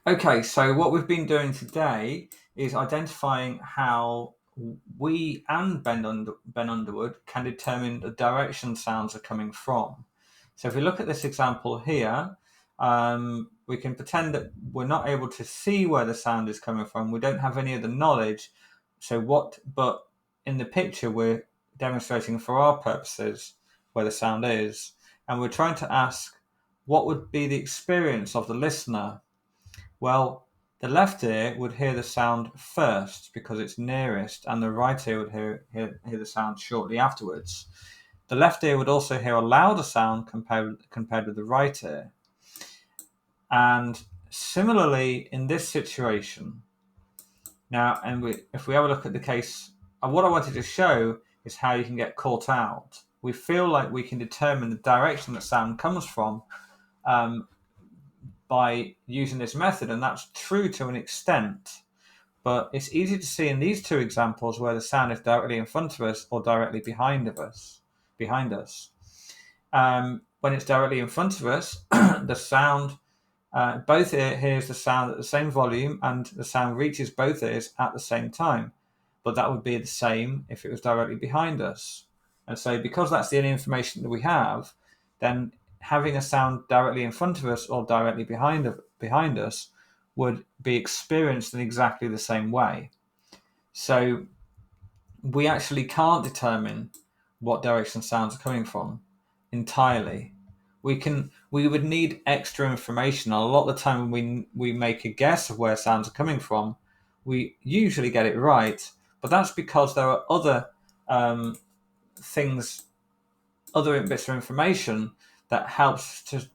Okay, so what we've been doing today is identifying how we and Ben Underwood can determine the direction sounds are coming from. So if we look at this example here, we can pretend that we're not able to see where the sound is coming from. We don't have any of the knowledge. But in the picture, we're demonstrating for our purposes where the sound is. And we're trying to ask what would be the experience of the listener. Well, the left ear would hear the sound first because it's nearest, and the right ear would hear the sound shortly afterwards. The left ear would also hear a louder sound compared with the right ear. And similarly, in this situation, now, if we have a look at the case, what I wanted to show is how you can get caught out. We feel like we can determine the direction that sound comes from um, by using this method, and that's true to an extent. But it's easy to see in these two examples where the sound is directly in front of us or directly behind us. When it's directly in front of us, the sound, both ear hears the sound at the same volume, and the sound reaches both ears at the same time. But that would be the same if it was directly behind us. And so, because that's the only information that we have, then having a sound directly in front of us or directly behind us would be experienced in exactly the same way. So we actually can't determine what direction sounds are coming from entirely. We would need extra information. A lot of the time when we make a guess of where sounds are coming from, we usually get it right, but that's because there are other things, other bits of information that helps us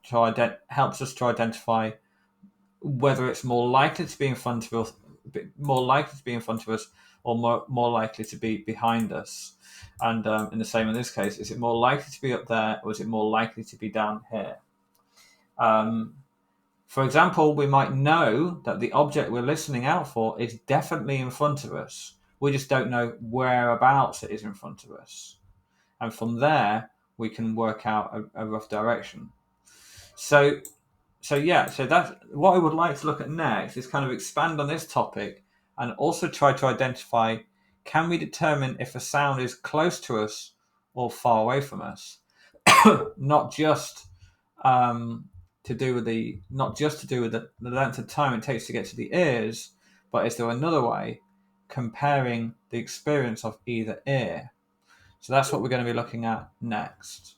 to identify whether it's more likely to be in front of us, or more likely to be behind us. And in the same in this case, is it more likely to be up there, or is it more likely to be down here? Um, for example, we might know that the object we're listening out for is definitely in front of us. We just don't know whereabouts it is in front of us. And from there, we can work out a rough direction. So so that's what I would like to look at next is kind of expand on this topic and also try to identify, can we determine if a sound is close to us or far away from us? Not just to do with the length of time it takes to get to the ears, but is there another way comparing the experience of either ear? So that's what we're going to be looking at next.